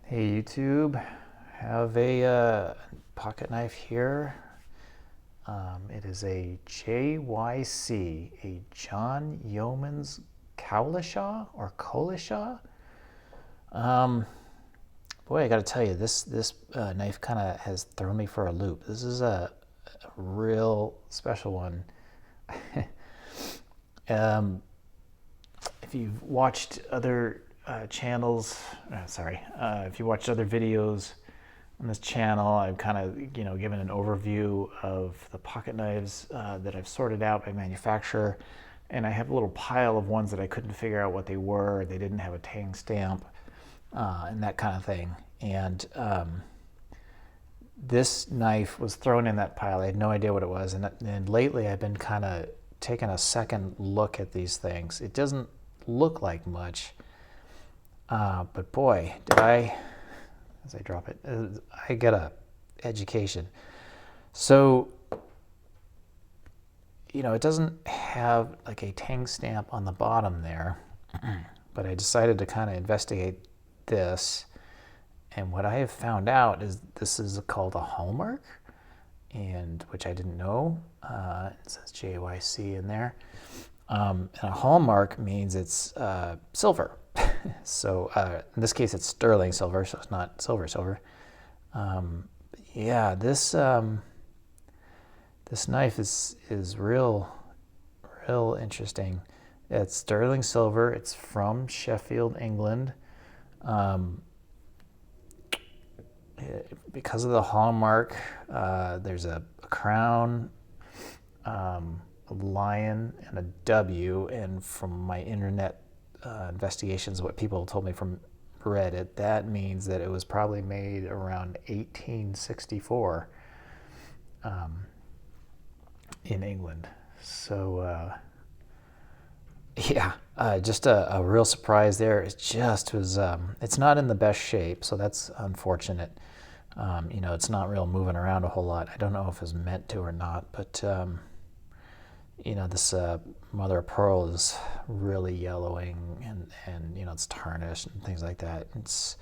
Hey YouTube, have a pocket knife here. It is a JYC, a John Yeomans Cowlishaw or Cowlishaw. Boy, I got to tell you, this knife kind of has thrown me for a loop. This is a real special one. If you've watched other channels, if you watched other videos on this channel, I've kind of given an overview of the pocket knives that I've sorted out by manufacturer, and I have a little pile of ones that I couldn't figure out what they were. They didn't have a tang stamp and that kind of thing. And this knife was thrown in that pile. I had no idea what it was, and lately I've been kind of taking a second look at these things. It doesn't look like much, but boy, did I, as I drop it, I get a education. So, it doesn't have like a tang stamp on the bottom there, but I decided to kind of investigate this. And what I have found out is this is called a Hallmark, and which I didn't know. It says JYC in there. And a Hallmark means it's silver. So in this case, it's sterling silver, so it's not silver. Yeah, this knife is real interesting. It's sterling silver. It's from Sheffield, England. Because of the Hallmark, there's a crown, a lion, and a W. And from my internet investigations, what people told me from Reddit, that means that it was probably made around 1864 in England. So yeah, just a real surprise there. It just was, it's not in the best shape, so that's unfortunate. It's not real moving around a whole lot. I don't know if it was meant to or not, but this mother of pearl is really yellowing, and it's tarnished and things like that. It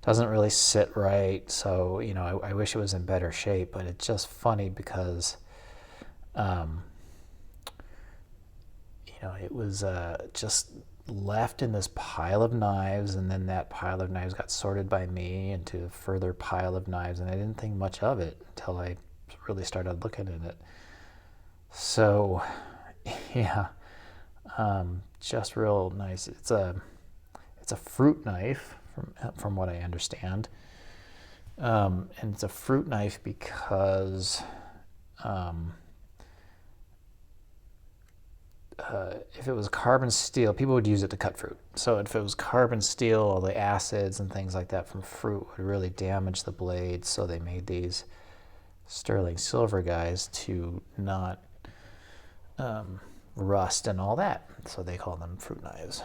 doesn't really sit right, so I wish it was in better shape. But it's just funny because it was just left in this pile of knives, and then that pile of knives got sorted by me into a further pile of knives, and I didn't think much of it until I really started looking at it. So yeah, just real nice. It's a fruit knife from what I understand, and it's a fruit knife because if it was carbon steel, people would use it to cut fruit. So if it was carbon steel, all the acids and things like that from fruit would really damage the blade. So they made these sterling silver guys to not rust and all that. So they call them fruit knives.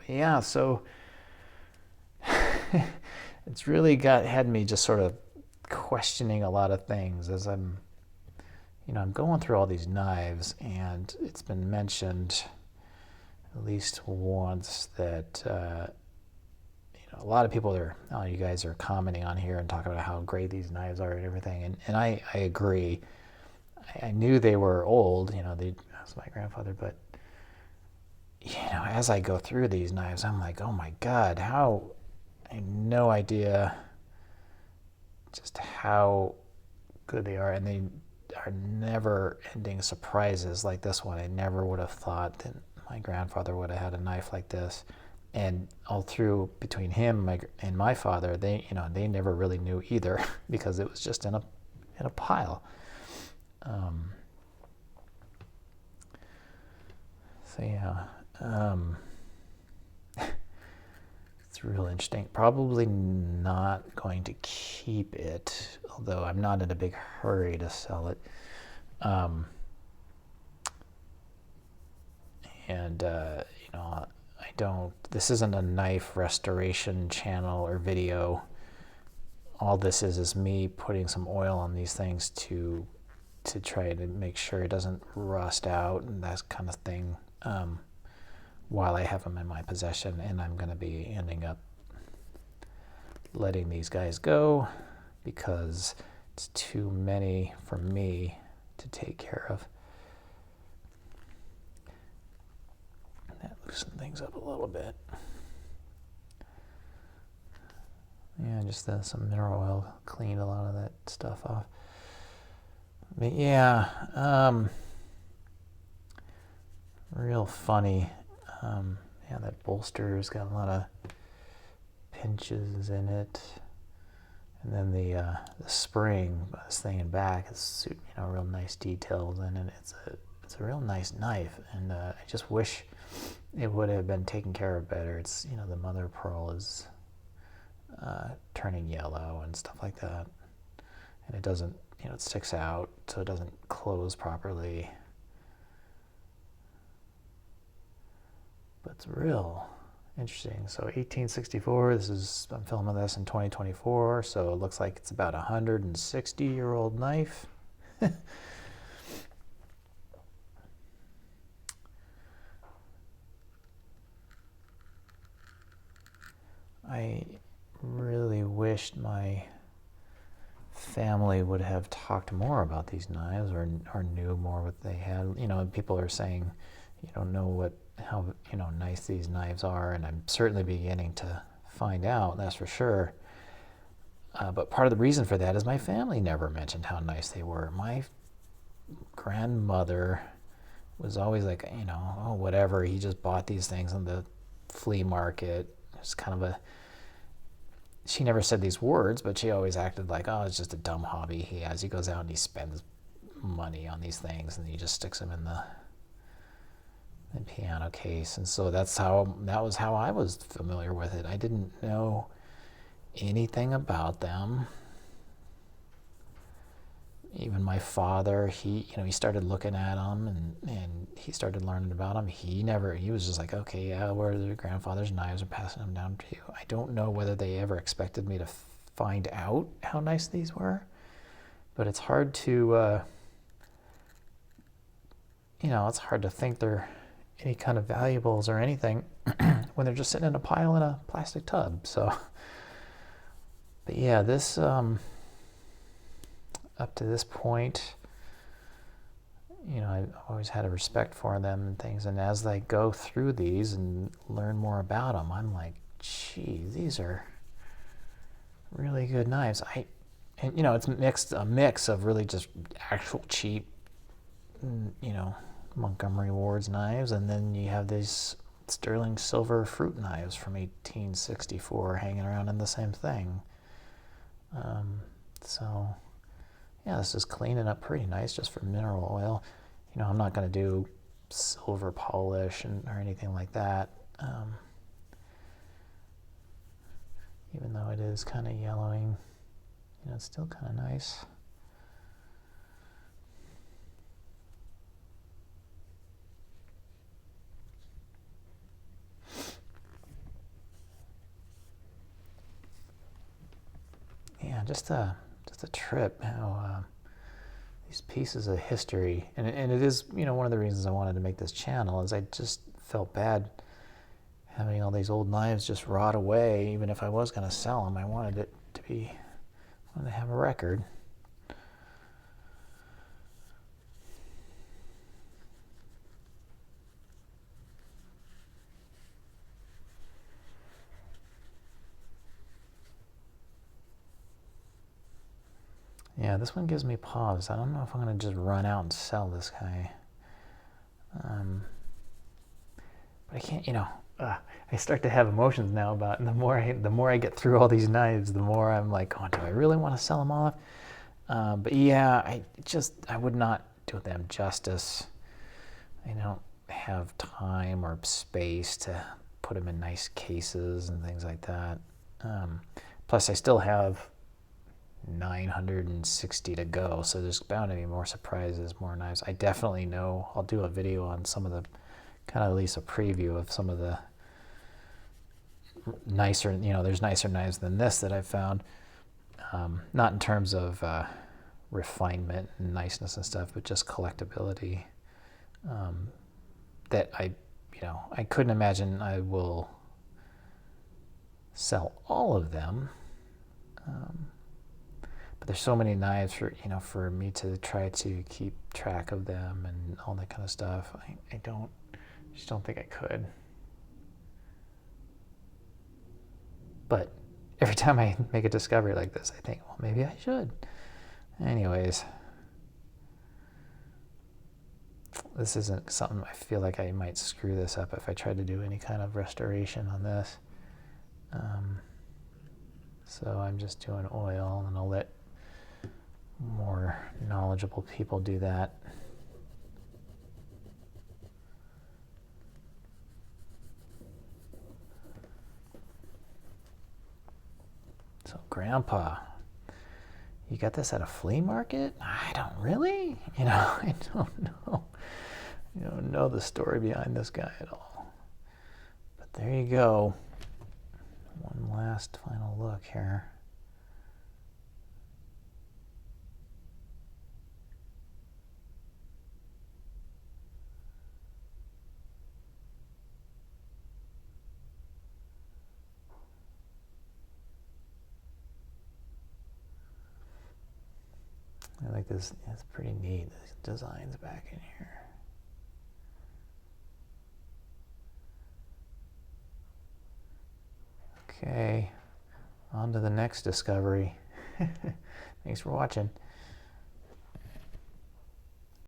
Yeah, so it's really had me just sort of questioning a lot of things as I'm going through all these knives, and it's been mentioned at least once that a lot of people you guys are commenting on here and talking about how great these knives are and everything, and I agree. I knew they were old, that's my grandfather, but as I go through these knives, I'm like, oh my God, I have no idea just how good they are, and they are never ending surprises like this one. I never would have thought that my grandfather would have had a knife like this. And all through between him and my father, they never really knew either because it was just in a pile. So yeah, it's real interesting. Probably not going to keep it, although I'm not in a big hurry to sell it. This isn't a knife restoration channel or video. All this is me putting some oil on these things to try to make sure it doesn't rust out and that kind of thing while I have them in my possession, and I'm going to be ending up letting these guys go because it's too many for me to take care of. That loosened things up a little bit. Yeah, just some mineral oil cleaned a lot of that stuff off. But yeah, real funny. Yeah, that bolster's got a lot of pinches in it, and then the spring, this thing in back is, you know, real nice details in it. It's a real nice knife, and I just wish it would have been taken care of better. It's, you know, the mother of pearl is turning yellow and stuff like that, and it doesn't, you know, it sticks out, so it doesn't close properly. But it's real interesting. So 1864, I'm filming this in 2024, so it looks like it's about a 160-year-old knife. I really wished my family would have talked more about these knives, or knew more what they had. You know, people are saying you don't know how you know nice these knives are, and I'm certainly beginning to find out, that's for sure. But part of the reason for that is my family never mentioned how nice they were. My grandmother was always like, you know, oh, whatever, he just bought these things on the flea market. It's kind of a, she never said these words, but she always acted like, oh, it's just a dumb hobby he has. He goes out and he spends money on these things, and he just sticks them in the piano case. And so that was how I was familiar with it. I didn't know anything about them. Even my father, he started looking at them, and he started learning about them. He was just like, okay, yeah, where are their grandfather's knives, are passing them down to you. I don't know whether they ever expected me to find out how nice these were, but it's hard to, it's hard to think they're any kind of valuables or anything when they're just sitting in a pile in a plastic tub. So, but yeah, this, up to this point, you know, I've always had a respect for them and things. And as I go through these and learn more about them, I'm like, gee, these are really good knives. And you know, it's a mix of really just actual cheap, you know, Montgomery Ward's knives, and then you have these sterling silver fruit knives from 1864 hanging around in the same thing. So yeah, this is cleaning up pretty nice just for mineral oil. You know, I'm not going to do silver polish or anything like that, even though it is kind of yellowing. You know, it's still kind of nice. Yeah, just a trip how these pieces of history, and it is, you know, one of the reasons I wanted to make this channel is I just felt bad having all these old knives just rot away. Even if I was going to sell them, I wanted to have a record. Yeah, this one gives me pause. I don't know if I'm going to just run out and sell this guy. But I can't, you know, I start to have emotions now about, and the more I get through all these knives, the more I'm like, oh, do I really want to sell them off? But yeah, I would not do them justice. I don't have time or space to put them in nice cases and things like that. Plus, I still have 960 to go, so there's bound to be more surprises, more knives. I definitely know I'll do a video on some of the, kind of at least a preview of some of the nicer, you know, there's nicer knives than this that I've found. Not in terms of refinement and niceness and stuff, but just collectability. That I couldn't imagine I will sell all of them, But there's so many knives for for me to try to keep track of them and all that kind of stuff. I just don't think I could. But every time I make a discovery like this, I think, well, maybe I should. Anyways, this isn't something I feel like I might screw this up if I try to do any kind of restoration on this. So I'm just doing oil, and I'll let more knowledgeable people do that. So, Grandpa, you got this at a flea market? I don't really, I don't know. You don't know the story behind this guy at all. But there you go. One last final look here. I like this. It's pretty neat. These designs back in here. Okay, on to the next discovery. Thanks for watching.